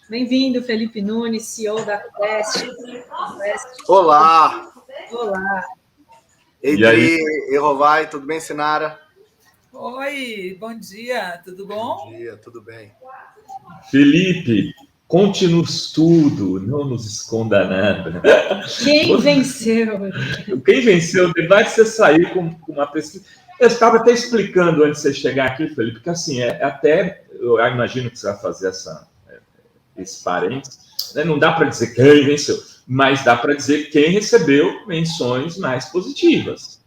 Bem-vindo, Felipe Nunes, CEO da Quest. Olá! Olá! Eidri, Erovai, tudo bem, Sinara? Oi, bom dia, tudo bom? Bom dia, tudo bem. Felipe, conte-nos tudo, não nos esconda nada. Quem venceu? Quem venceu o debate, você saiu com uma pesquisa. Eu estava até explicando antes de você chegar aqui, Felipe, que assim, eu imagino que você vai fazer esse parênteses, né? Não dá para dizer quem venceu, mas dá para dizer quem recebeu menções mais positivas.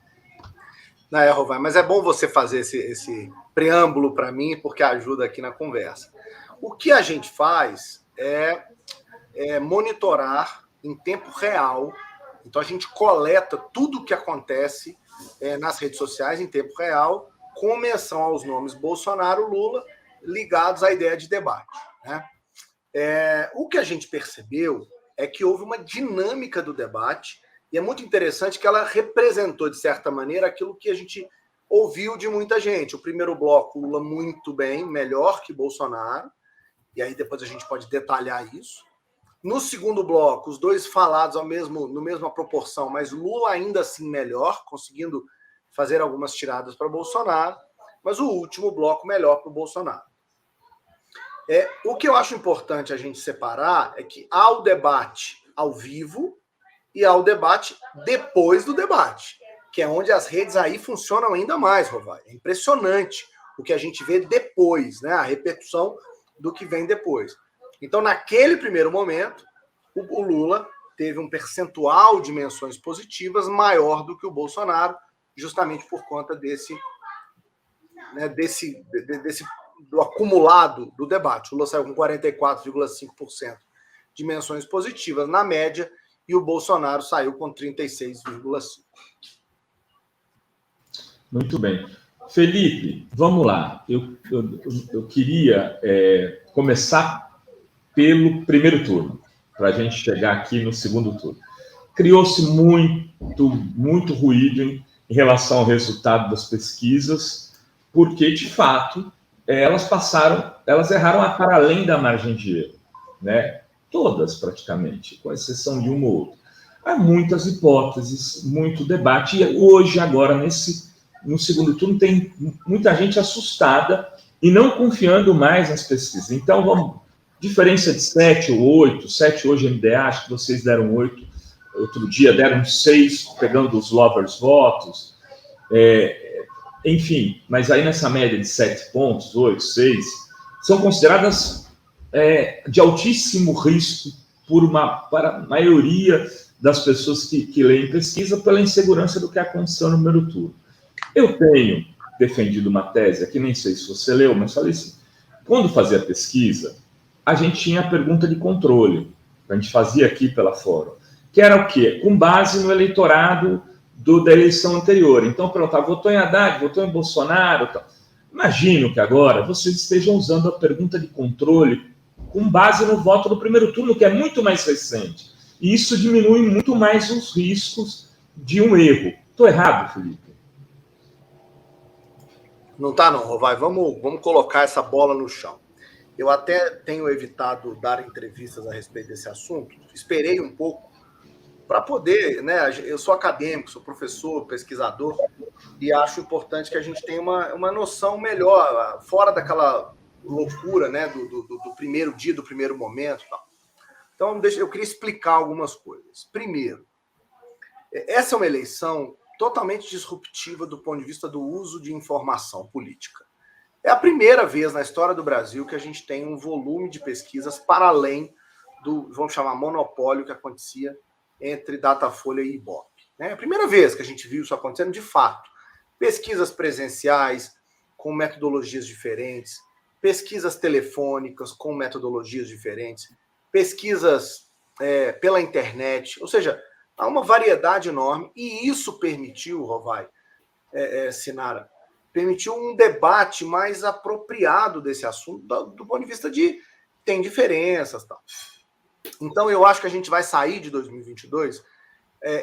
Não é, Rovai, mas é bom você fazer esse preâmbulo para mim, porque ajuda aqui na conversa. O que a gente faz é monitorar em tempo real. Então, a gente coleta tudo o que acontece nas redes sociais em tempo real, com menção aos nomes Bolsonaro e Lula, ligados à ideia de debate, né? O que a gente percebeu é que houve uma dinâmica do debate, e é muito interessante que ela representou, de certa maneira, aquilo que a gente ouviu de muita gente. O primeiro bloco, Lula muito bem, melhor que Bolsonaro, e aí depois a gente pode detalhar isso. No segundo bloco, os dois falados no mesma proporção, mas Lula ainda assim melhor, conseguindo fazer algumas tiradas para Bolsonaro, mas o último bloco melhor para o Bolsonaro. O que eu acho importante a gente separar é que há o debate ao vivo e há o debate depois do debate, que é onde as redes aí funcionam ainda mais, Rovai. É impressionante o que a gente vê depois, né? A repercussão do que vem depois. Então, naquele primeiro momento, o Lula teve um percentual de menções positivas maior do que o Bolsonaro, justamente por conta do acumulado do debate. O Lula saiu com 44,5% de menções positivas na média e o Bolsonaro saiu com 36,5%. Muito bem. Felipe, vamos lá. Eu queria começar pelo primeiro turno, para a gente chegar aqui no segundo turno. Criou-se muito ruído em relação ao resultado das pesquisas, porque, de fato, elas erraram para além da margem de erro, né? Todas, praticamente, com exceção de uma ou outra. Há muitas hipóteses, muito debate, e hoje, agora, no segundo turno, tem muita gente assustada e não confiando mais nas pesquisas. Então, vamos, diferença de 7 ou 8, 7 hoje MDA, acho que vocês deram 8, outro dia deram 6, pegando os lovers votos, enfim, mas aí nessa média de 7 pontos, 8, 6, são consideradas de altíssimo risco para a maioria das pessoas que leem pesquisa pela insegurança do que aconteceu no primeiro turno. Eu tenho defendido uma tese, aqui nem sei se você leu, mas falei assim, quando fazia a pesquisa, a gente tinha a pergunta de controle, que a gente fazia aqui pela Fórum, que era o quê? Com base no eleitorado da eleição anterior. Então, perguntava, votou em Haddad, votou em Bolsonaro, tal. Imagino que agora vocês estejam usando a pergunta de controle com base no voto do primeiro turno, que é muito mais recente. E isso diminui muito mais os riscos de um erro. Estou errado, Felipe? Não está não, Rovai. Vamos colocar essa bola no chão. Eu até tenho evitado dar entrevistas a respeito desse assunto. Esperei um pouco para poder, né? Eu sou acadêmico, sou professor, pesquisador, e acho importante que a gente tenha uma noção melhor, fora daquela loucura, né, do primeiro dia, do primeiro momento. Tal. Então, eu queria explicar algumas coisas. Primeiro, essa é uma eleição totalmente disruptiva do ponto de vista do uso de informação política. É a primeira vez na história do Brasil que a gente tem um volume de pesquisas para além do, vamos chamar, monopólio que acontecia entre Datafolha e Ibope. É a primeira vez que a gente viu isso acontecendo de fato. Pesquisas presenciais com metodologias diferentes, pesquisas telefônicas com metodologias diferentes, pesquisas pela internet, ou seja, há uma variedade enorme e isso permitiu, Rovai, Sinara, permitiu um debate mais apropriado desse assunto do ponto de vista de tem diferenças, tal. Então, eu acho que a gente vai sair de 2022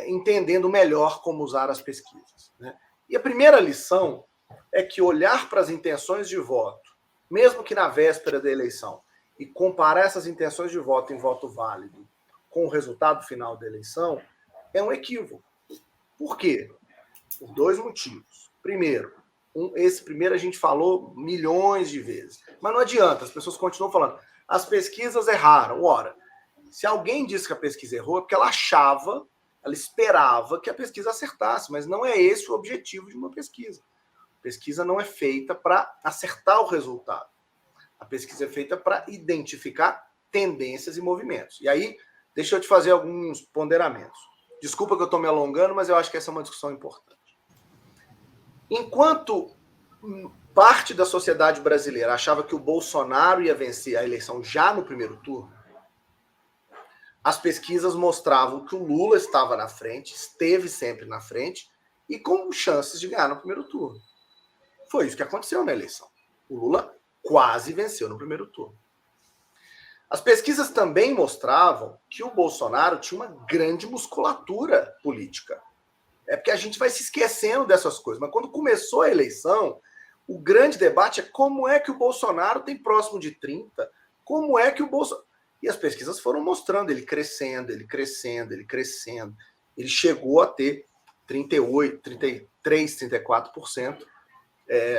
entendendo melhor como usar as pesquisas, né? E a primeira lição é que olhar para as intenções de voto, mesmo que na véspera da eleição, e comparar essas intenções de voto em voto válido com o resultado final da eleição é um equívoco. Por quê? Por dois motivos. Primeiro, esse primeiro a gente falou milhões de vezes, mas não adianta, as pessoas continuam falando, as pesquisas erraram. Ora, se alguém disse que a pesquisa errou, é porque ela achava, ela esperava que a pesquisa acertasse, mas não é esse o objetivo de uma pesquisa. A pesquisa não é feita para acertar o resultado. A pesquisa é feita para identificar tendências e movimentos. E aí, deixa eu te fazer alguns ponderamentos. Desculpa que eu estou me alongando, mas eu acho que essa é uma discussão importante. Enquanto parte da sociedade brasileira achava que o Bolsonaro ia vencer a eleição já no primeiro turno, as pesquisas mostravam que o Lula estava na frente, esteve sempre na frente, e com chances de ganhar no primeiro turno. Foi isso que aconteceu na eleição. O Lula quase venceu no primeiro turno. As pesquisas também mostravam que o Bolsonaro tinha uma grande musculatura política. É porque a gente vai se esquecendo dessas coisas. Mas quando começou a eleição, o grande debate é como é que o Bolsonaro tem próximo de 30, como é que o Bolsonaro... E as pesquisas foram mostrando ele crescendo, ele crescendo, ele crescendo. Ele chegou a ter 38, 33, 34%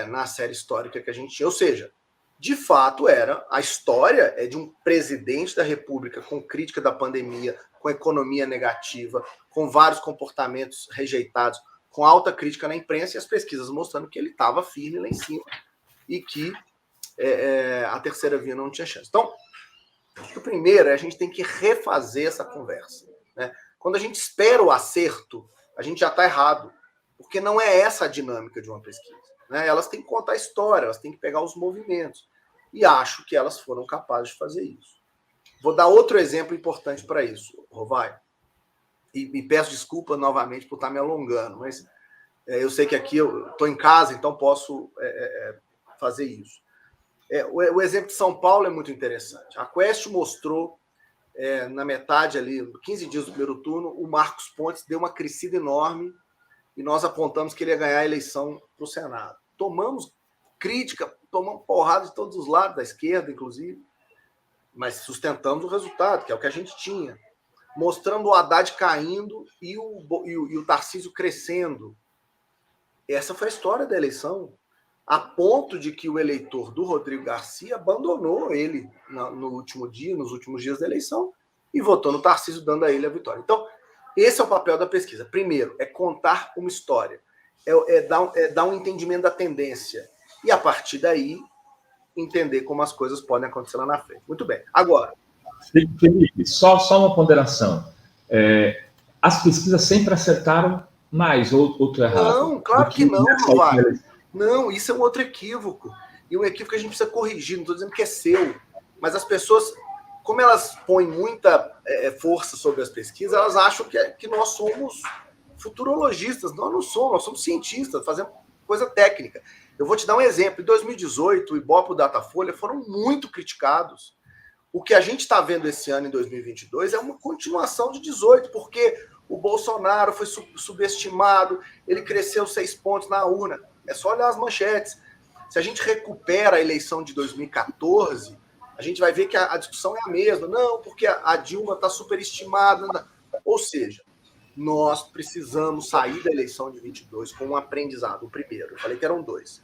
na série histórica que a gente tinha. Ou seja, de fato, a história é de um presidente da República com crítica da pandemia, com economia negativa, com vários comportamentos rejeitados, com alta crítica na imprensa e as pesquisas mostrando que ele estava firme lá em cima e que a terceira via não tinha chance. Então, o primeiro é a gente tem que refazer essa conversa, né? Quando a gente espera o acerto, a gente já está errado, porque não é essa a dinâmica de uma pesquisa, né? Elas têm que contar a história, elas têm que pegar os movimentos. E acho que elas foram capazes de fazer isso. Vou dar outro exemplo importante para isso, Rovai. E peço desculpa novamente por estar me alongando, mas eu sei que aqui eu estou em casa, então posso fazer isso. O exemplo de São Paulo é muito interessante. A Quest mostrou, na metade ali, 15 dias do primeiro turno, o Marcos Pontes deu uma crescida enorme e nós apontamos que ele ia ganhar a eleição para o Senado. Tomamos crítica, tomamos porrada de todos os lados, da esquerda, inclusive, mas sustentamos o resultado, que é o que a gente tinha. Mostrando o Haddad caindo e o Tarcísio crescendo. Essa foi a história da eleição, a ponto de que o eleitor do Rodrigo Garcia abandonou ele no último dia, nos últimos dias da eleição, e votou no Tarcísio, dando a ele a vitória. Então, esse é o papel da pesquisa. Primeiro, é contar uma história, dar um entendimento da tendência, e a partir daí, entender como as coisas podem acontecer lá na frente. Muito bem. Agora... Felipe, só uma ponderação. As pesquisas sempre acertaram mais, ou estou errado? Não, claro que não, Rovar. Não, isso é um outro equívoco. E um equívoco que a gente precisa corrigir. Não estou dizendo que é seu. Mas as pessoas, como elas põem muita força sobre as pesquisas, elas acham que nós somos futurologistas. Nós não somos, nós somos cientistas, fazendo coisa técnica. Eu vou te dar um exemplo. Em 2018, o Ibope e o Datafolha foram muito criticados. O que a gente está vendo esse ano, em 2022, é uma continuação de 18, porque o Bolsonaro foi subestimado, ele cresceu 6 pontos na urna. É só olhar as manchetes. Se a gente recupera a eleição de 2014, a gente vai ver que a discussão é a mesma. Não, porque a Dilma está superestimada. Ou seja, nós precisamos sair da eleição de 22 com um aprendizado. O primeiro, eu falei que eram 2.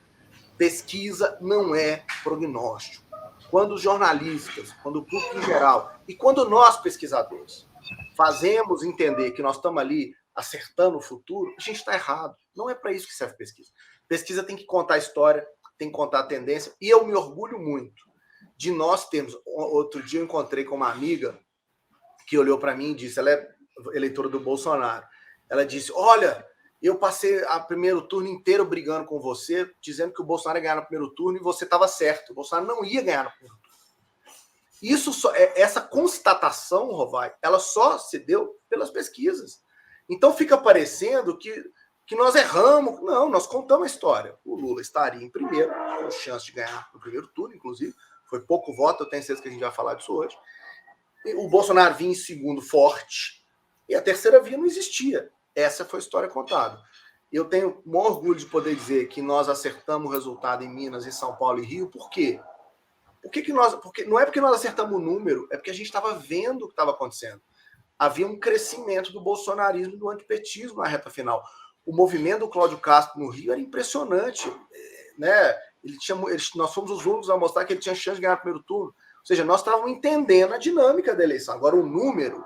Pesquisa não é prognóstico. Quando os jornalistas, quando o público em geral, e quando nós, pesquisadores, fazemos entender que nós estamos ali acertando o futuro, a gente está errado. Não é para isso que serve pesquisa. Pesquisa tem que contar a história, tem que contar a tendência, e eu me orgulho muito de nós termos... Outro dia eu encontrei com uma amiga que olhou para mim e disse, ela é eleitora do Bolsonaro, ela disse, olha, eu passei o primeiro turno inteiro brigando com você, dizendo que o Bolsonaro ia ganhar no primeiro turno e você estava certo, o Bolsonaro não ia ganhar no primeiro turno. Essa constatação, Rovai, ela só se deu pelas pesquisas. Então fica parecendo que nós erramos. Não, nós contamos a história. O Lula estaria em primeiro, com chance de ganhar no primeiro turno, inclusive. Foi pouco voto, eu tenho certeza que a gente vai falar disso hoje. E o Bolsonaro vinha em segundo forte, e a terceira via não existia. Essa foi a história contada. Eu tenho um orgulho de poder dizer que nós acertamos o resultado em Minas, em São Paulo e Rio. Por quê? Porque não é porque nós acertamos o número, é porque a gente estava vendo o que estava acontecendo. Havia um crescimento do bolsonarismo e do antipetismo na reta final. O movimento do Cláudio Castro no Rio era impressionante, né? Nós fomos os únicos a mostrar que ele tinha chance de ganhar o primeiro turno. Ou seja, nós estávamos entendendo a dinâmica da eleição. Agora, o número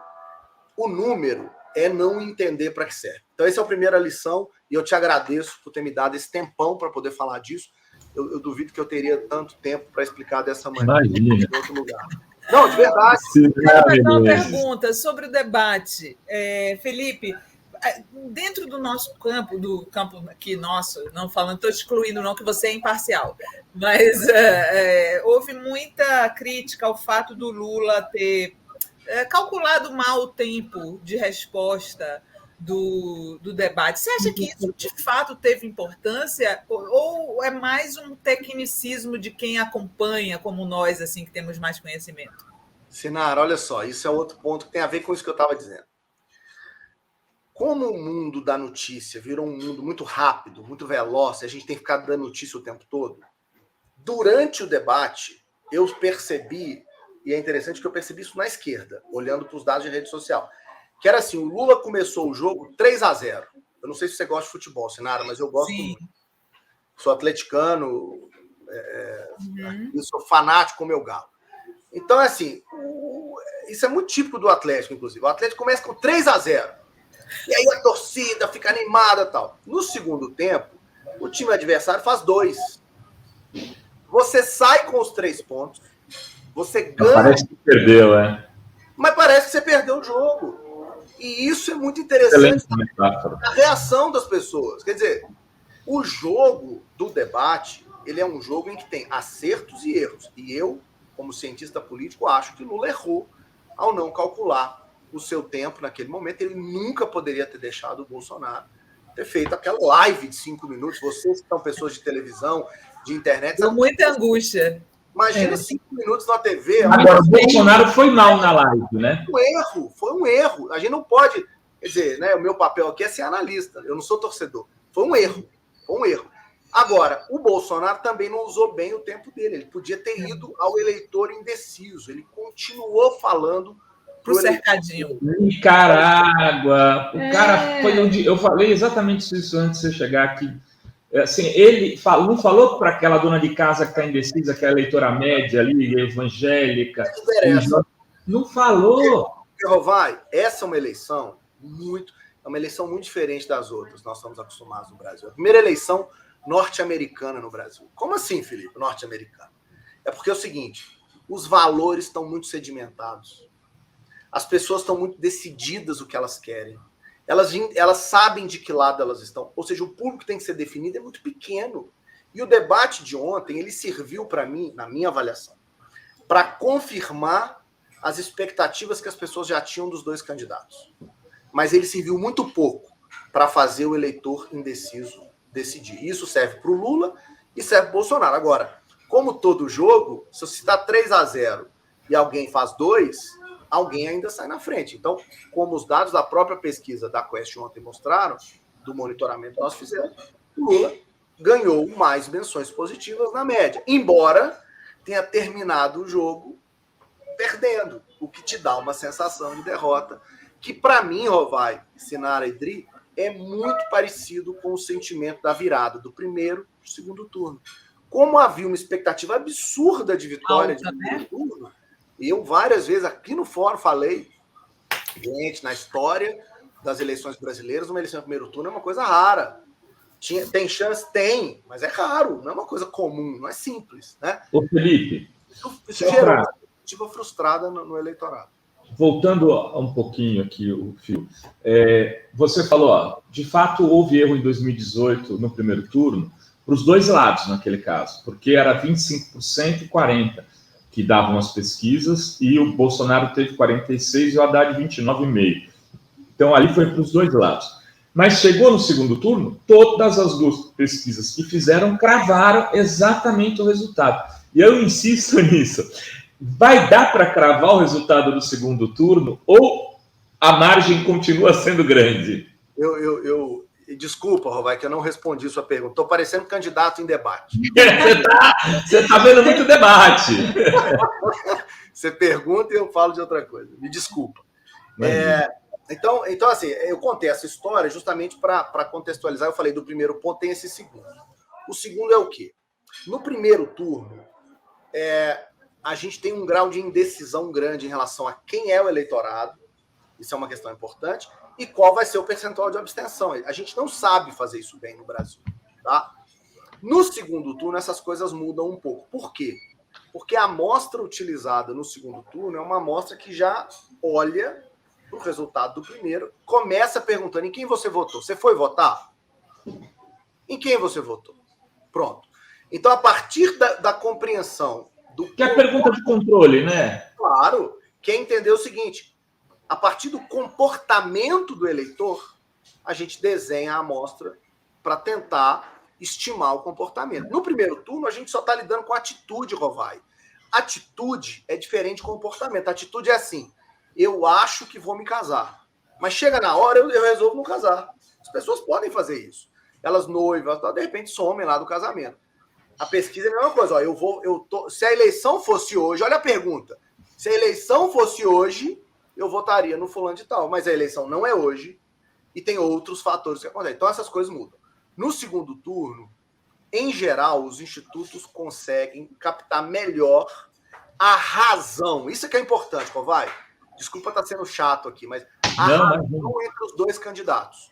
é não entender para que serve. Então, essa é a primeira lição, e eu te agradeço por ter me dado esse tempão para poder falar disso. Eu duvido que eu teria tanto tempo para explicar dessa maneira em outro lugar. Não, de verdade. Quero fazer uma pergunta sobre o debate. Felipe, dentro do nosso campo, do campo aqui nosso, não falando, estou excluindo não que você é imparcial, mas houve muita crítica ao fato do Lula ter calculado mal o tempo de resposta do debate. Você acha que isso de fato teve importância ou é mais um tecnicismo de quem acompanha, como nós, assim, que temos mais conhecimento? Sinara, olha só, isso é outro ponto que tem a ver com isso que eu estava dizendo. Como o mundo da notícia virou um mundo muito rápido, muito veloz, a gente tem ficado dando notícia o tempo todo, durante o debate, eu percebi, e é interessante que eu percebi isso na esquerda, olhando para os dados de rede social, que era assim, o Lula começou o jogo 3-0. Eu não sei se você gosta de futebol, Sinara, mas eu gosto muito. Sou atleticano, eu sou fanático com o meu galo. Então, assim, isso é muito típico do Atlético, inclusive. O Atlético começa com 3-0. E aí a torcida fica animada e tal. No segundo tempo, o time adversário faz 2. Você sai com os 3 pontos, você ganha... Parece que perdeu, Mas parece que você perdeu o jogo. E isso é muito interessante a reação das pessoas. Quer dizer, o jogo do debate, ele é um jogo em que tem acertos e erros. E eu, como cientista político, acho que Lula errou ao não calcular o seu tempo naquele momento. Ele nunca poderia ter deixado o Bolsonaro ter feito aquela live de 5 minutos. Vocês que são pessoas de televisão, de internet... Com muita angústia. Imagina 5 minutos na TV. Agora, o Bolsonaro foi mal na live, né? Foi um erro. A gente não pode... Quer dizer, né, o meu papel aqui é ser analista. Eu não sou torcedor. Foi um erro. Agora, o Bolsonaro também não usou bem o tempo dele. Ele podia ter ido ao eleitor indeciso. Ele continuou falando pro cercadinho. Nicarágua. O cara foi onde... Eu falei exatamente isso antes de você chegar aqui. Assim, ele não falou para aquela dona de casa que está indecisa, que é a eleitora média ali, evangélica. Não falou. Rovai, essa é uma eleição muito diferente das outras. Nós estamos acostumados no Brasil. A primeira eleição norte-americana no Brasil. Como assim, Felipe, norte-americana? É porque é o seguinte, os valores estão muito sedimentados. As pessoas estão muito decididas o que elas querem. Elas sabem de que lado elas estão. Ou seja, o público que tem que ser definido é muito pequeno. E o debate de ontem, ele serviu para mim, na minha avaliação, para confirmar as expectativas que as pessoas já tinham dos 2 candidatos. Mas ele serviu muito pouco para fazer o eleitor indeciso decidir. Isso serve para o Lula e serve para o Bolsonaro. Agora, como todo jogo, se você está 3-0 e alguém faz 2... alguém ainda sai na frente. Então, como os dados da própria pesquisa da Quest ontem mostraram, do monitoramento que nós fizemos, o Lula ganhou mais menções positivas na média, embora tenha terminado o jogo perdendo, o que te dá uma sensação de derrota, que para mim, Rovai, Sinara e Dri, é muito parecido com o sentimento da virada do primeiro para o segundo turno. Como havia uma expectativa absurda de vitória de primeiro turno, eu várias vezes aqui no fórum falei, gente, na história das eleições brasileiras, uma eleição no primeiro turno é uma coisa rara. Tem chance? Tem, mas é raro, não é uma coisa comum, não é simples, né? Ô, Felipe, isso gerou uma expectativa frustrada no eleitorado. Voltando um pouquinho aqui o fio, você falou, de fato houve erro em 2018 no primeiro turno, para os 2 lados naquele caso, porque era 25% e 40%. Que davam as pesquisas, e o Bolsonaro teve 46% e o Haddad 29,5%. Então, ali foi para os 2 lados. Mas chegou no segundo turno, todas as 2 pesquisas que fizeram cravaram exatamente o resultado. E eu insisto nisso. Vai dar para cravar o resultado do segundo turno ou a margem continua sendo grande? Desculpa, Rovai, que eu não respondi sua pergunta. Estou parecendo candidato em debate. Você tá vendo muito debate. Você pergunta e eu falo de outra coisa. Me desculpa. Então, assim, eu contei essa história justamente para contextualizar. Eu falei do primeiro ponto, tem esse segundo. O segundo é o quê? No primeiro turno, a gente tem um grau de indecisão grande em relação a quem é o eleitorado. Isso é uma questão importante. E qual vai ser o percentual de abstenção. A gente não sabe fazer isso bem no Brasil. Tá? No segundo turno, essas coisas mudam um pouco. Por quê? Porque a amostra utilizada no segundo turno é uma amostra que já olha para o resultado do primeiro, começa perguntando em quem você votou. Você foi votar? Em quem você votou? Pronto. Então, a partir da compreensão do... Que é a pergunta de controle, né? Claro. Quer entender o seguinte... A partir do comportamento do eleitor, a gente desenha a amostra para tentar estimar o comportamento. No primeiro turno, a gente só está lidando com atitude, Rovai. Atitude é diferente de comportamento. Atitude é assim, eu acho que vou me casar. Mas chega na hora, eu resolvo não casar. As pessoas podem fazer isso. Elas noivas, de repente, somem lá do casamento. A pesquisa é a mesma coisa. Ó, se a eleição fosse hoje, olha a pergunta. Se a eleição fosse hoje... eu votaria no fulano de tal, mas a eleição não é hoje e tem outros fatores que acontecem. Então, essas coisas mudam. No segundo turno, em geral, os institutos conseguem captar melhor a razão. Isso é que é importante, Rovai. Desculpa estar sendo chato aqui, mas razão entre os dois candidatos.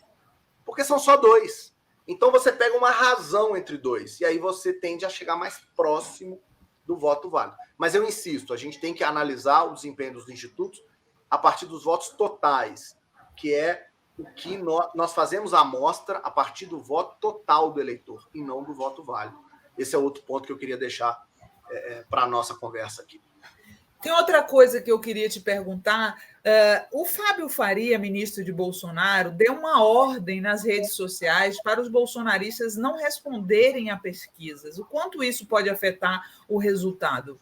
Porque são só dois. Então, você pega uma razão entre dois e aí você tende a chegar mais próximo do voto válido. Mas eu insisto, a gente tem que analisar o desempenho dos institutos a partir dos votos totais, que é o que nós fazemos a amostra a partir do voto total do eleitor, e não do voto válido. Esse é outro ponto que eu queria deixar para a nossa conversa aqui. Tem outra coisa que eu queria te perguntar. O Fábio Faria, ministro de Bolsonaro, deu uma ordem nas redes sociais para os bolsonaristas não responderem a pesquisas. O quanto isso pode afetar o resultado?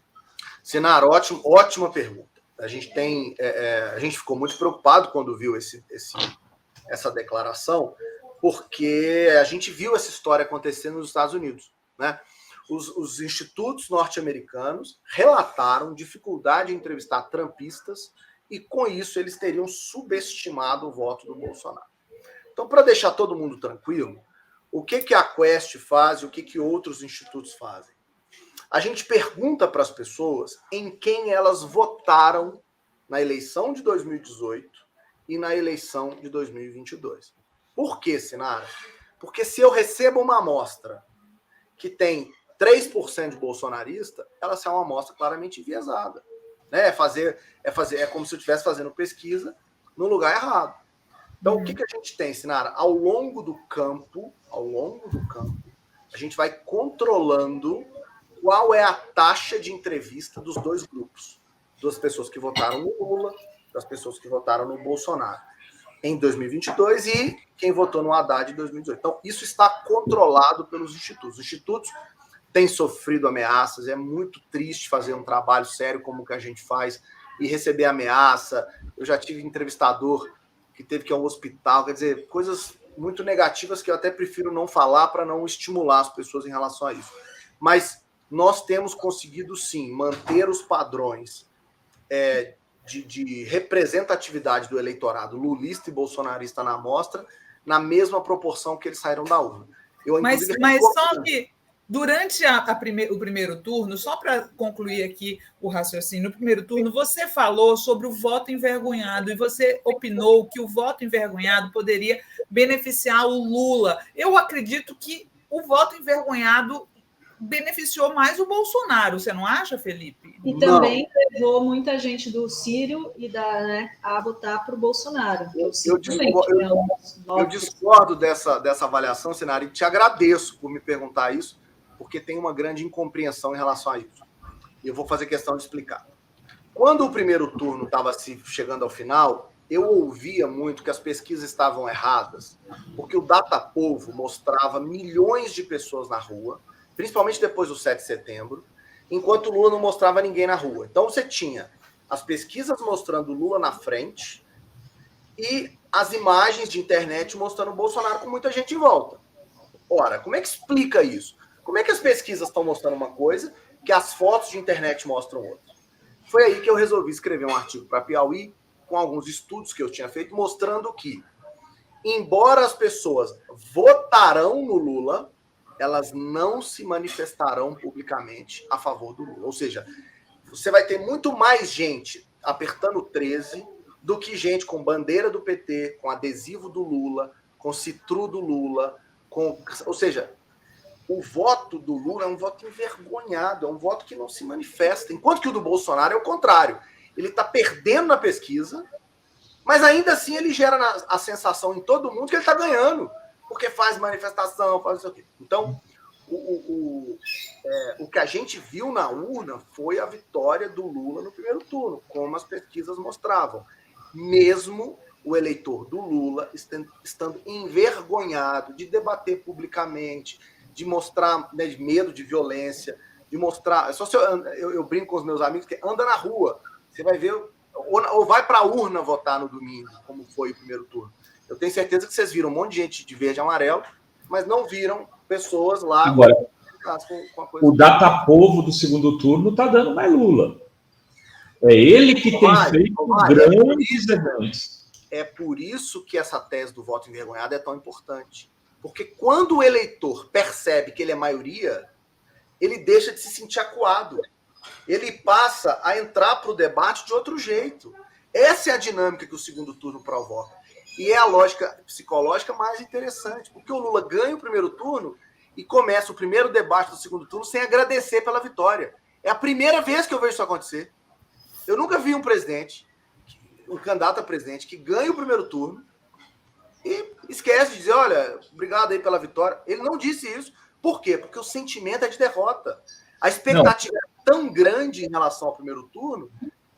Sinara, ótima pergunta. A gente ficou muito preocupado quando viu essa declaração, porque a gente viu essa história acontecendo nos Estados Unidos, né? Os institutos norte-americanos relataram dificuldade em entrevistar trumpistas e, com isso, eles teriam subestimado o voto do Bolsonaro. Então, para deixar todo mundo tranquilo, o que a Quest faz e o que outros institutos fazem? A gente pergunta para as pessoas em quem elas votaram na eleição de 2018 e na eleição de 2022. Por quê, Sinara? Porque se eu recebo uma amostra que tem 3% de bolsonarista, ela é uma amostra claramente enviesada. Né? É como se eu estivesse fazendo pesquisa no lugar errado. Então, o que a gente tem, Sinara? Ao longo do campo, a gente vai controlando qual é a taxa de entrevista dos dois grupos. Das pessoas que votaram no Lula, das pessoas que votaram no Bolsonaro em 2022 e quem votou no Haddad em 2018. Então, isso está controlado pelos institutos. Os institutos têm sofrido ameaças, é muito triste fazer um trabalho sério como o que a gente faz e receber ameaça. Eu já tive entrevistador que teve que ir ao hospital, quer dizer, coisas muito negativas que eu até prefiro não falar para não estimular as pessoas em relação a isso. Mas nós temos conseguido, sim, manter os padrões de representatividade do eleitorado lulista e bolsonarista na amostra na mesma proporção que eles saíram da urna. Mas só que durante o primeiro turno, só para concluir aqui o raciocínio, no primeiro turno você falou sobre o voto envergonhado e você opinou que o voto envergonhado poderia beneficiar o Lula. Eu acredito que o voto envergonhado beneficiou mais o Bolsonaro, você não acha, Felipe? E também levou muita gente do Ciro a votar para o Bolsonaro. Eu discordo dessa avaliação, Sinara, e te agradeço por me perguntar isso, porque tem uma grande incompreensão em relação a isso. E eu vou fazer questão de explicar. Quando o primeiro turno estava chegando ao final, eu ouvia muito que as pesquisas estavam erradas, porque o Datapovo mostrava milhões de pessoas na rua, principalmente depois do 7 de setembro, enquanto o Lula não mostrava ninguém na rua. Então você tinha as pesquisas mostrando o Lula na frente e as imagens de internet mostrando o Bolsonaro com muita gente em volta. Ora, como é que explica isso? Como é que as pesquisas estão mostrando uma coisa que as fotos de internet mostram outra? Foi aí que eu resolvi escrever um artigo para Piauí, com alguns estudos que eu tinha feito, mostrando que, embora as pessoas votarão no Lula, elas não se manifestarão publicamente a favor do Lula. Ou seja, você vai ter muito mais gente apertando 13 do que gente com bandeira do PT, com adesivo do Lula, com citru do Lula, ou seja, o voto do Lula é um voto envergonhado, é um voto que não se manifesta, enquanto que o do Bolsonaro é o contrário. Ele está perdendo na pesquisa, mas ainda assim ele gera a sensação em todo mundo que ele está ganhando, porque faz manifestação, faz isso aqui. Então, o que a gente viu na urna foi a vitória do Lula no primeiro turno, como as pesquisas mostravam. Mesmo o eleitor do Lula estando envergonhado de debater publicamente, de mostrar, né, de medo de violência, de mostrar... Só se eu brinco com os meus amigos que anda na rua, você vai ver, ou vai para a urna votar no domingo, como foi o primeiro turno. Eu tenho certeza que vocês viram um monte de gente de verde e amarelo, mas não viram pessoas lá... Agora, com a coisa o data-povo do segundo turno está dando mais Lula. É ele que tem feito grandes eventos. É por isso que essa tese do voto envergonhado é tão importante. Porque quando o eleitor percebe que ele é maioria, ele deixa de se sentir acuado. Ele passa a entrar para o debate de outro jeito. Essa é a dinâmica que o segundo turno provoca. E é a lógica psicológica mais interessante. Porque o Lula ganha o primeiro turno e começa o primeiro debate do segundo turno sem agradecer pela vitória. É a primeira vez que eu vejo isso acontecer. Eu nunca vi um presidente, um candidato a presidente, que ganha o primeiro turno e esquece de dizer, olha, obrigado aí pela vitória. Ele não disse isso. Por quê? Porque o sentimento é de derrota. A expectativa é tão grande em relação ao primeiro turno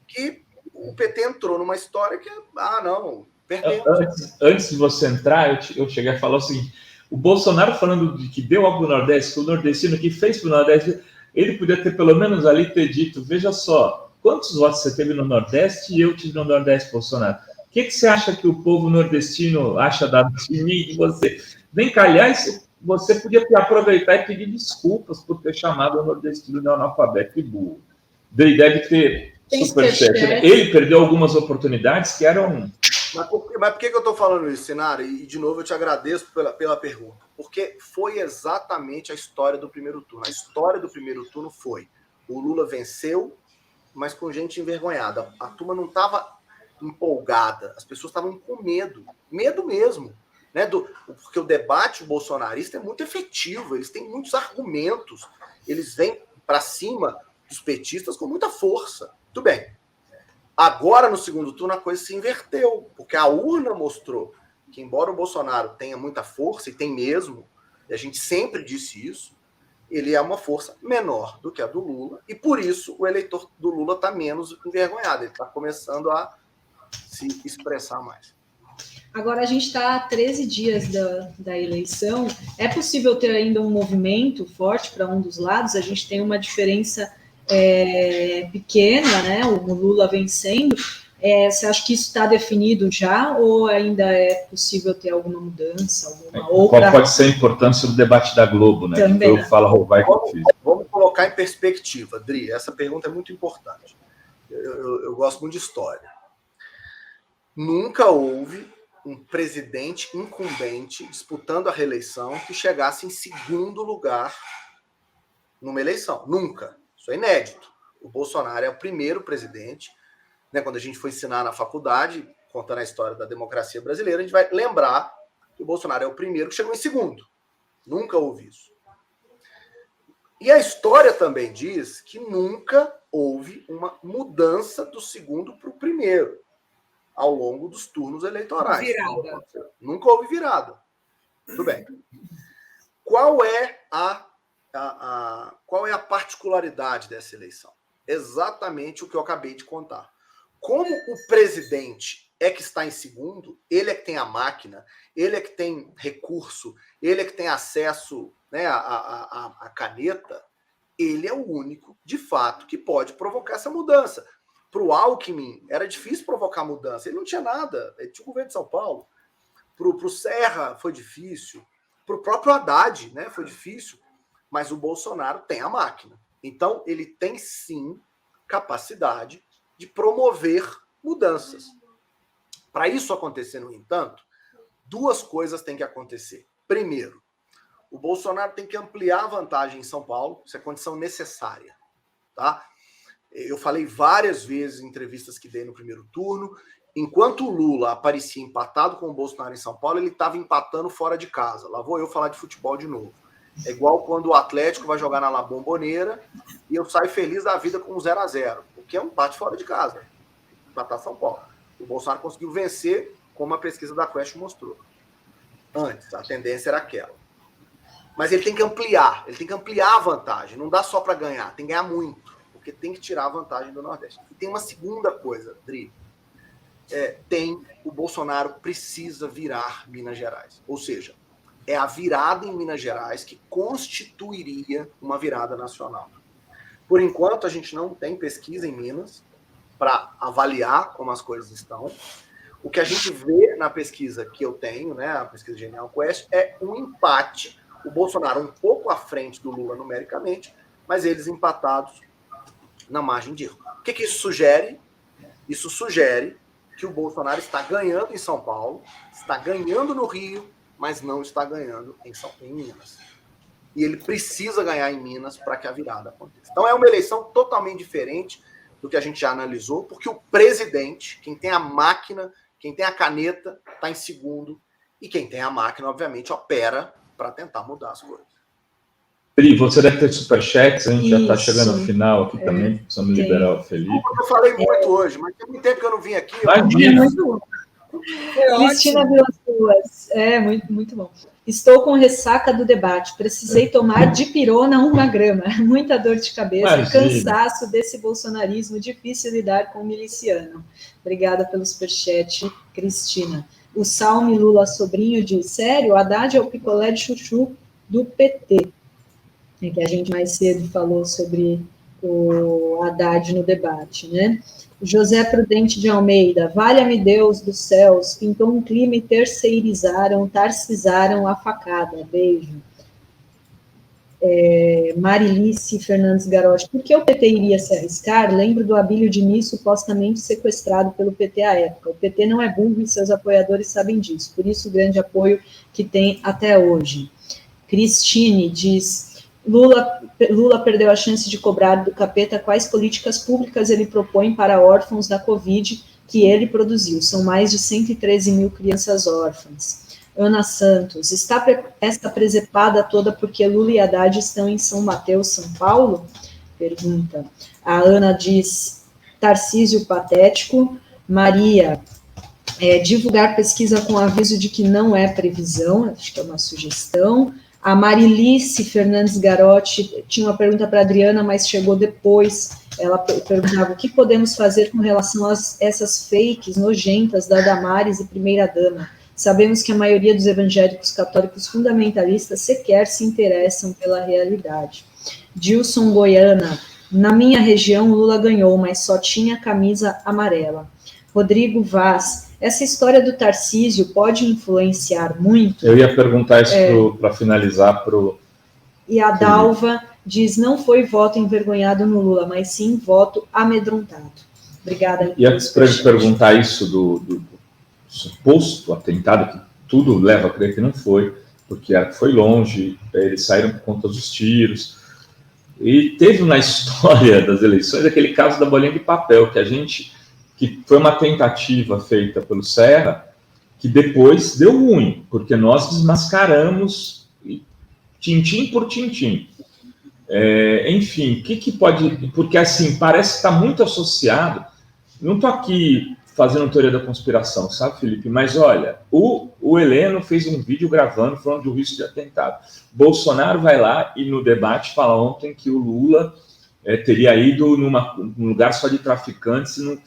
que o PT entrou numa história que, não, perdemos. Antes de você entrar, eu cheguei a falar o seguinte, o Bolsonaro falando de que deu algo no Nordeste, que o nordestino que fez para o Nordeste, ele podia ter pelo menos ali ter dito, veja só, quantos votos você teve no Nordeste e eu tive no Nordeste, Bolsonaro? O que você acha que o povo nordestino acha de mim e de você? Vem cá, aliás, você podia aproveitar e pedir desculpas por ter chamado o nordestino de analfabeto e burro. Deve ter superchat. Ele perdeu algumas oportunidades que eram... Mas por que eu estou falando isso, Sinara? E, de novo, eu te agradeço pela pergunta. Porque foi exatamente a história do primeiro turno. A história do primeiro turno foi: o Lula venceu, mas com gente envergonhada. A turma não estava empolgada, as pessoas estavam com medo mesmo, né? Porque o debate bolsonarista é muito efetivo, eles têm muitos argumentos, eles vêm para cima dos petistas com muita força. Tudo bem. Agora, no segundo turno, a coisa se inverteu, porque a urna mostrou que, embora o Bolsonaro tenha muita força, e tem mesmo, e a gente sempre disse isso, ele é uma força menor do que a do Lula, e por isso o eleitor do Lula está menos envergonhado, ele está começando a se expressar mais. Agora a gente está a 13 dias da eleição, é possível ter ainda um movimento forte para um dos lados? A gente tem uma diferença pequena, né? O Lula vencendo. Você acha que isso está definido já, ou ainda é possível ter alguma mudança? Qual pode ser a importância do debate da Globo, né? Também. Que eu falo, Vamos colocar em perspectiva, Dri. Essa pergunta é muito importante. Eu gosto muito de história. Nunca houve um presidente incumbente disputando a reeleição que chegasse em segundo lugar numa eleição. Nunca. Isso é inédito. O Bolsonaro é o primeiro presidente. Né, quando a gente for ensinar na faculdade, contando a história da democracia brasileira, a gente vai lembrar que o Bolsonaro é o primeiro que chegou em segundo. Nunca houve isso. E a história também diz que nunca houve uma mudança do segundo para o primeiro ao longo dos turnos eleitorais. Virada. Nunca houve virada. Tudo bem. Qual é a particularidade dessa eleição? Exatamente o que eu acabei de contar. Como o presidente é que está em segundo, ele é que tem a máquina, ele é que tem recurso, ele é que tem acesso, né, à caneta, ele é o único, de fato, que pode provocar essa mudança. Para o Alckmin, era difícil provocar mudança. Ele não tinha nada. Ele tinha o governo de São Paulo. Para o Serra foi difícil. Para o próprio Haddad, né, foi difícil. Mas o Bolsonaro tem a máquina. Então, ele tem, sim, capacidade de promover mudanças. Para isso acontecer, no entanto, duas coisas têm que acontecer. Primeiro, o Bolsonaro tem que ampliar a vantagem em São Paulo. Isso é condição necessária. Tá? Eu falei várias vezes em entrevistas que dei no primeiro turno, enquanto o Lula aparecia empatado com o Bolsonaro em São Paulo, ele estava empatando fora de casa. Lá vou eu falar de futebol de novo. É igual quando o Atlético vai jogar na La Bombonera e eu saio feliz da vida com um 0-0, porque é um empate fora de casa. Empatar São Paulo. O Bolsonaro conseguiu vencer, como a pesquisa da Quest mostrou. Antes, a tendência era aquela. Mas ele tem que ampliar a vantagem. Não dá só para ganhar, tem que ganhar muito, porque tem que tirar a vantagem do Nordeste. E tem uma segunda coisa, Dri. O Bolsonaro precisa virar Minas Gerais. Ou seja, é a virada em Minas Gerais que constituiria uma virada nacional. Por enquanto, a gente não tem pesquisa em Minas para avaliar como as coisas estão. O que a gente vê na pesquisa que eu tenho, né, a pesquisa Genial Quest, é um empate. O Bolsonaro um pouco à frente do Lula numericamente, mas eles empatados na margem de erro. O que isso sugere? Isso sugere que o Bolsonaro está ganhando em São Paulo, está ganhando no Rio, mas não está ganhando em Minas. E ele precisa ganhar em Minas para que a virada aconteça. Então é uma eleição totalmente diferente do que a gente já analisou, porque o presidente, quem tem a máquina, quem tem a caneta, está em segundo, e quem tem a máquina, obviamente, opera para tentar mudar as coisas. Pri, você deve ter superchats, a gente já está chegando ao final aqui também, precisamos liberar o Felipe. Eu falei muito hoje, mas tem muito tempo que eu não vim aqui. Cristina Vilas Boas. Muito, muito bom. Estou com ressaca do debate. Precisei tomar dipirona 1 grama. Muita dor de cabeça, cansaço desse bolsonarismo. Difícil lidar com o miliciano. Obrigada pelo superchat, Cristina. O Salme Lula Sobrinho diz: sério, Haddad é o picolé de chuchu do PT. É que a gente mais cedo falou sobre o Haddad no debate, né? José Prudente de Almeida: valha-me Deus dos céus, pintou um clima e tarcisaram a facada. Beijo. Marilice Fernandes Garotti: por que o PT iria se arriscar? Lembro do Abílio Diniz supostamente sequestrado pelo PT à época. O PT não é burro e seus apoiadores sabem disso, por isso o grande apoio que tem até hoje. Cristine diz: Lula perdeu a chance de cobrar do capeta quais políticas públicas ele propõe para órfãos da Covid que ele produziu. São mais de 113 mil crianças órfãs. Ana Santos: está esta presepada toda porque Lula e Haddad estão em São Mateus, São Paulo? Pergunta. A Ana diz: Tarcísio patético. Maria: divulgar pesquisa com aviso de que não é previsão, acho que é uma sugestão. A Marilice Fernandes Garotti tinha uma pergunta para a Adriana, mas chegou depois. Ela perguntava: o que podemos fazer com relação a essas fakes nojentas da Damares e primeira-dama? Sabemos que a maioria dos evangélicos católicos fundamentalistas sequer se interessam pela realidade. Dilson Goiana: na minha região, Lula ganhou, mas só tinha camisa amarela. Rodrigo Vaz: essa história do Tarcísio pode influenciar muito? Eu ia perguntar isso para finalizar. E a Dalva diz: não foi voto envergonhado no Lula, mas sim voto amedrontado. Obrigada. Ia perguntar isso do suposto atentado, que tudo leva a crer que não foi, porque foi longe, eles saíram por conta dos tiros. E teve na história das eleições aquele caso da bolinha de papel, que foi uma tentativa feita pelo Serra, que depois deu ruim, porque nós desmascaramos tintim por tintim. Enfim, o que pode... Porque, assim, parece que está muito associado... Não estou aqui fazendo teoria da conspiração, sabe, Felipe? Mas, olha, o Heleno fez um vídeo gravando falando do risco de atentado. Bolsonaro vai lá e, no debate, fala ontem que o Lula teria ido num lugar só de traficantes e não...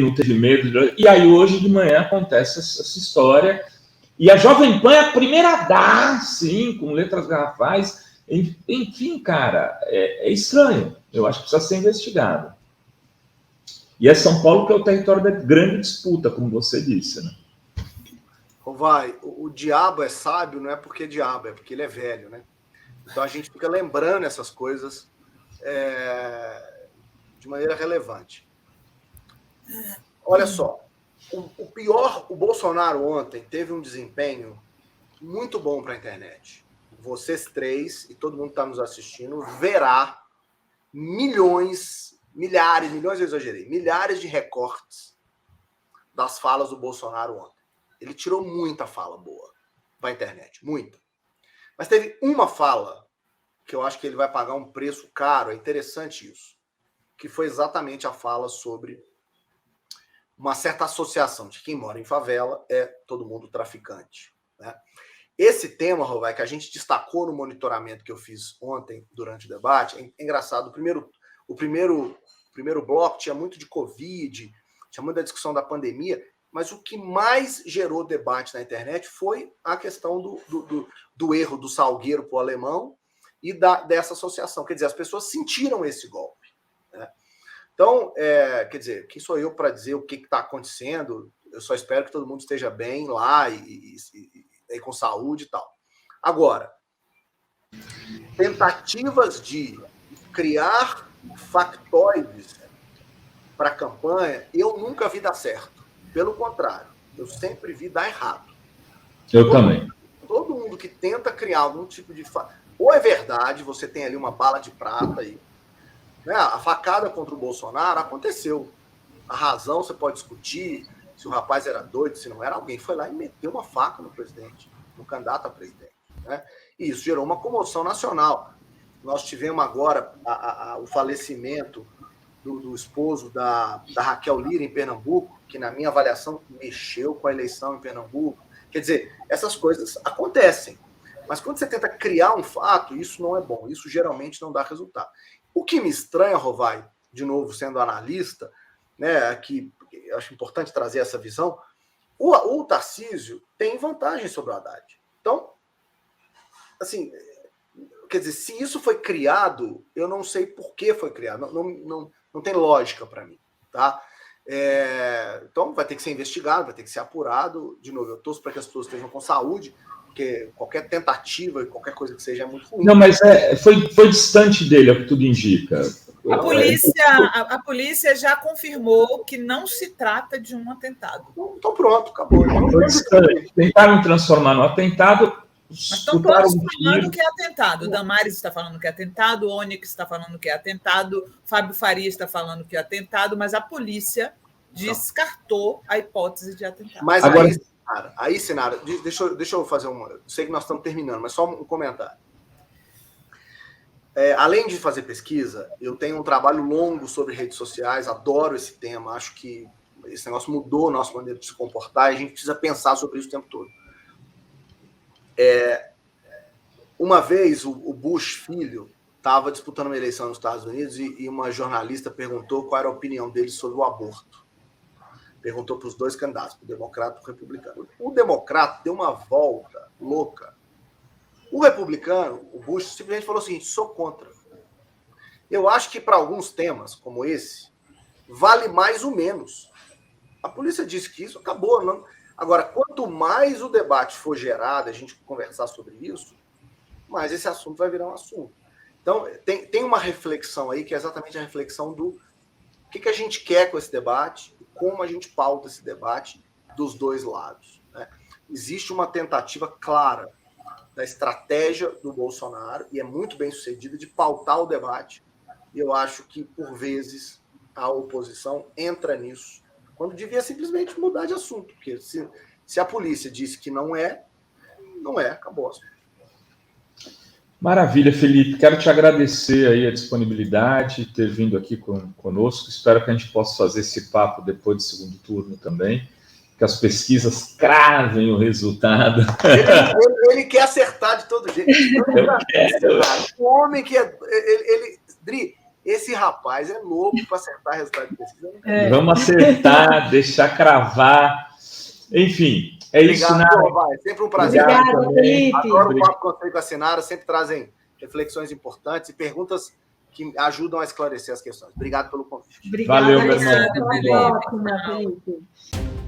não teve medo. E aí, hoje de manhã, acontece essa história. E a Jovem Pan é a primeira a dar, sim, com letras garrafais. Enfim, cara, é estranho. Eu acho que precisa ser investigado. E é São Paulo que é o território da grande disputa, como você disse, né? O diabo é sábio não é porque é diabo, é porque ele é velho, né? Então a gente fica lembrando essas coisas de maneira relevante. Olha só, o Bolsonaro ontem teve um desempenho muito bom para a internet. Vocês três e todo mundo que está nos assistindo verá milhares, eu exagerei, milhares de recortes das falas do Bolsonaro ontem. Ele tirou muita fala boa para a internet, muita. Mas teve uma fala que eu acho que ele vai pagar um preço caro, é interessante isso, que foi exatamente a fala sobre uma certa associação de quem mora em favela é todo mundo traficante, né? Esse tema, Rovai, que a gente destacou no monitoramento que eu fiz ontem durante o debate, é engraçado. O primeiro bloco tinha muito de Covid, tinha muita discussão da pandemia, mas o que mais gerou debate na internet foi a questão do erro do Salgueiro para o alemão e dessa associação. Quer dizer, as pessoas sentiram esse golpe, né? Então, quer dizer, quem sou eu para dizer o que está acontecendo? Eu só espero que todo mundo esteja bem lá e com saúde e tal. Agora, tentativas de criar factoides para a campanha, eu nunca vi dar certo. Pelo contrário, eu sempre vi dar errado. Também. Todo mundo que tenta criar algum tipo de... Ou é verdade, você tem ali uma bala de prata e... Né, a facada contra o Bolsonaro aconteceu. A razão você pode discutir, se o rapaz era doido, se não era, alguém foi lá e meteu uma faca no presidente, no candidato a presidente, né? E isso gerou uma comoção nacional. Nós tivemos agora o falecimento do esposo da Raquel Lira em Pernambuco, que na minha avaliação mexeu com a eleição em Pernambuco. Quer dizer, essas coisas acontecem. Mas quando você tenta criar um fato, isso não é bom. Isso geralmente não dá resultado. O que me estranha, Rovai, de novo sendo analista, né, que eu acho importante trazer essa visão, o Tarcísio tem vantagem sobre o Haddad. Então, assim, quer dizer, se isso foi criado, eu não sei por que foi criado. Não tem lógica para mim, tá? Então, vai ter que ser investigado, vai ter que ser apurado. De novo, eu torço para que as pessoas estejam com saúde, porque qualquer tentativa, qualquer coisa que seja é muito ruim. Não, mas foi distante dele, é o que tudo indica. A polícia já confirmou que não se trata de um atentado. Então pronto, acabou. Foi distante. Tentaram transformar no atentado. Mas estão todos falando que é atentado. Damares está falando que é atentado, Onyx está falando que é atentado, Fábio Faria está falando que é atentado, mas a polícia descartou a hipótese de atentado. Mas aí, Sinara, deixa eu fazer uma... Sei que nós estamos terminando, mas só um comentário. Além de fazer pesquisa, eu tenho um trabalho longo sobre redes sociais, adoro esse tema, acho que esse negócio mudou a nossa maneira de se comportar e a gente precisa pensar sobre isso o tempo todo. Uma vez o Bush filho estava disputando uma eleição nos Estados Unidos e uma jornalista perguntou qual era a opinião dele sobre o aborto. Perguntou para os dois candidatos, para o democrata e para o republicano. O democrata deu uma volta louca. O republicano, o Bush, simplesmente falou o seguinte: sou contra. Eu acho que para alguns temas, como esse, vale mais ou menos. A polícia disse que isso acabou. Não? Agora, quanto mais o debate for gerado, a gente conversar sobre isso, mais esse assunto vai virar um assunto. Então, tem uma reflexão aí, que é exatamente a reflexão do que a gente quer com esse debate, como a gente pauta esse debate dos dois lados, né? Existe uma tentativa clara da estratégia do Bolsonaro, e é muito bem sucedida, de pautar o debate, e eu acho que, por vezes, a oposição entra nisso, quando devia simplesmente mudar de assunto, porque se a polícia disse que não é, acabou. Maravilha, Felipe. Quero te agradecer aí a disponibilidade, ter vindo aqui conosco. Espero que a gente possa fazer esse papo depois do segundo turno também, que as pesquisas cravem o resultado. Ele quer acertar de todo jeito. O homem que Dri, esse rapaz é louco para acertar resultado de pesquisa. Vamos acertar, deixar cravar. Enfim, Obrigado, isso, Nara. Vai. Sempre um prazer. Obrigada, Felipe. Adoro o papo com a Sinara, sempre trazem reflexões importantes e perguntas que ajudam a esclarecer as questões. Obrigado pelo convite. Obrigada, valeu, meu irmão. Até a próxima, Felipe.